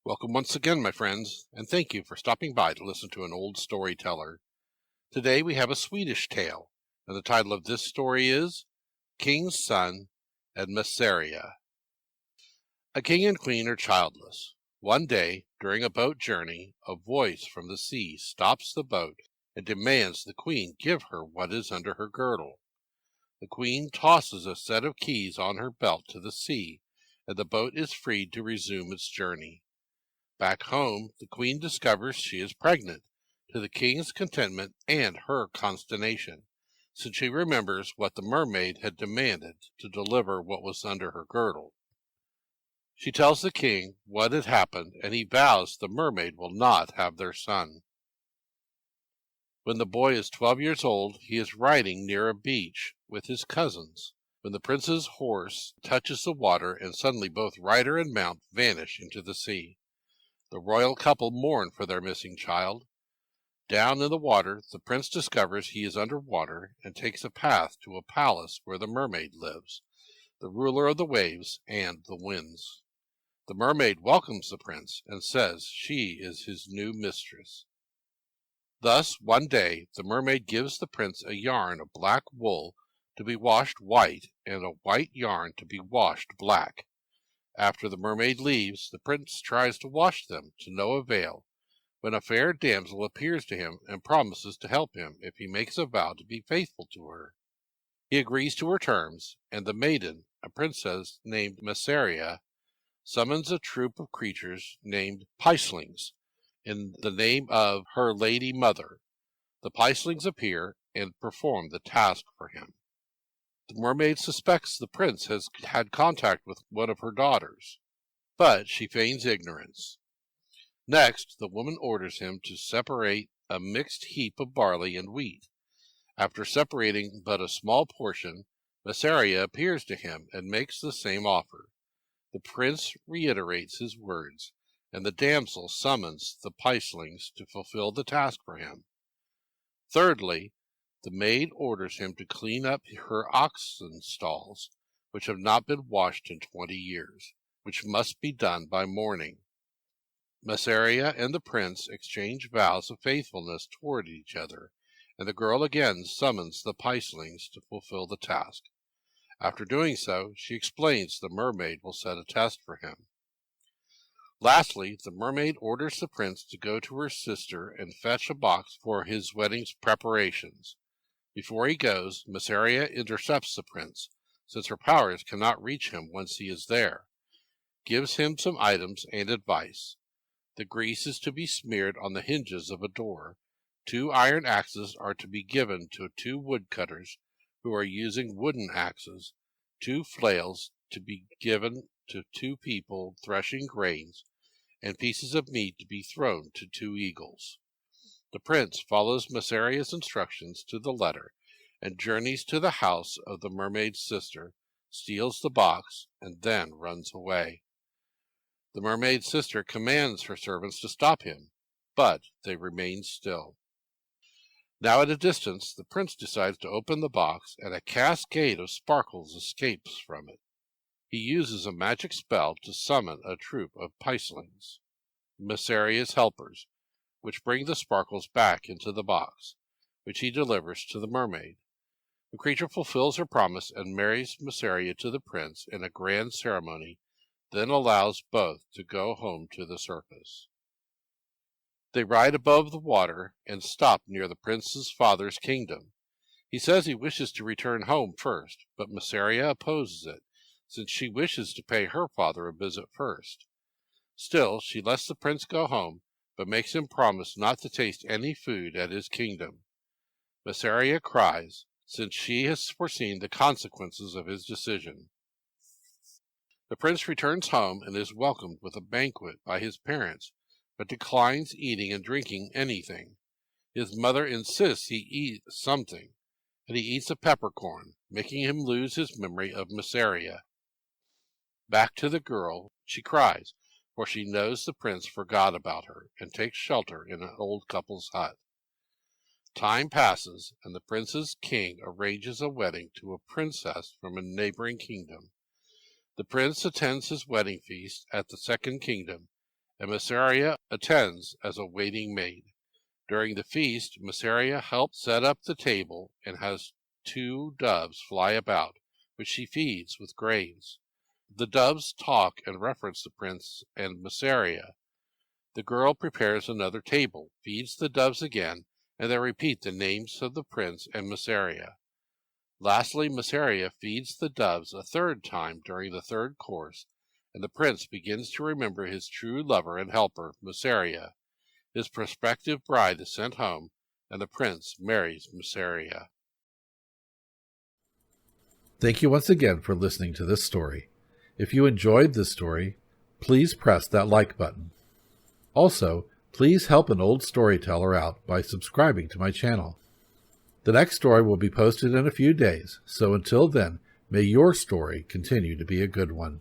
Welcome once again, my friends, and thank you for stopping by to listen to an old storyteller. Today we have a Swedish tale, and the title of this story is King's Son and Messeria. A king and queen are childless. One day, during a boat journey, a voice from the sea stops the boat and demands the queen give her what is under her girdle. The queen tosses a set of keys on her belt to the sea, and the boat is freed to resume its journey. Back home, the queen discovers she is pregnant, to the king's contentment and her consternation, since she remembers what the mermaid had demanded to deliver what was under her girdle. She tells the king what had happened, and he vows the mermaid will not have their son. When the boy is 12 years old, he is riding near a beach with his cousins, when the prince's horse touches the water, and suddenly both rider and mount vanish into the sea. The royal couple mourn for their missing child. Down in the water, the prince discovers he is under water and takes a path to a palace where the mermaid lives, the ruler of the waves and the winds. The mermaid welcomes the prince and says she is his new mistress. Thus, one day, the mermaid gives the prince a yarn of black wool to be washed white and a white yarn to be washed black. After the mermaid leaves, the prince tries to wash them to no avail, when a fair damsel appears to him and promises to help him if he makes a vow to be faithful to her. He agrees to her terms, and the maiden, a princess named Messeria, summons a troop of creatures named Pieslings in the name of her lady mother. The Pieslings appear and perform the task for him. The mermaid suspects the prince has had contact with one of her daughters, but she feigns ignorance. Next, the woman orders him to separate a mixed heap of barley and wheat. After separating but a small portion, Messeria appears to him and makes the same offer. The prince reiterates his words, and the damsel summons the Pieslings to fulfill the task for him. Thirdly, the maid orders him to clean up her oxen stalls, which have not been washed in 20 years, which must be done by morning. Messeria and the prince exchange vows of faithfulness toward each other, and the girl again summons the Pieslings to fulfill the task. After doing so, she explains the mermaid will set a test for him. Lastly, the mermaid orders the prince to go to her sister and fetch a box for his wedding's preparations. Before he goes, Messeria intercepts the prince, since her powers cannot reach him once he is there, gives him some items and advice. The grease is to be smeared on the hinges of a door. 2 iron axes are to be given to 2 woodcutters who are using wooden axes, 2 flails to be given to 2 people threshing grains, and pieces of meat to be thrown to 2 eagles. The prince follows Messeria's instructions to the letter and journeys to the house of the mermaid's sister, steals the box, and then runs away. The mermaid's sister commands her servants to stop him, but they remain still. Now at a distance, the prince decides to open the box, and a cascade of sparkles escapes from it. He uses a magic spell to summon a troop of Pieslings, Messeria's helpers, which bring the sparkles back into the box, which he delivers to the mermaid. The creature fulfills her promise and marries Messeria to the prince in a grand ceremony, then allows both to go home to the surface. They ride above the water and stop near the prince's father's kingdom. He says he wishes to return home first, but Messeria opposes it, since she wishes to pay her father a visit first. Still, she lets the prince go home, but makes him promise not to taste any food at his kingdom. Messeria cries, since she has foreseen the consequences of his decision. The prince returns home and is welcomed with a banquet by his parents, but declines eating and drinking anything. His mother insists he eat something, and he eats a peppercorn, making him lose his memory of Messeria. Back to the girl, she cries, for she knows the prince forgot about her, and takes shelter in an old couple's hut. Time passes, and the prince's king arranges a wedding to a princess from a neighboring kingdom. The prince attends his wedding feast at the second kingdom, and Messeria attends as a waiting maid. During the feast, Messeria helps set up the table and has 2 doves fly about, which she feeds with grains. The doves talk and reference the prince and Messeria. The girl prepares another table, feeds the doves again, and they repeat the names of the prince and Messeria. Lastly, Messeria feeds the doves a 3rd time during the 3rd course, and the prince begins to remember his true lover and helper, Messeria. His prospective bride is sent home, and the prince marries Messeria. Thank you once again for listening to this story. If you enjoyed this story, please press that like button. Also, please help an old storyteller out by subscribing to my channel. The next story will be posted in a few days, so until then, may your story continue to be a good one.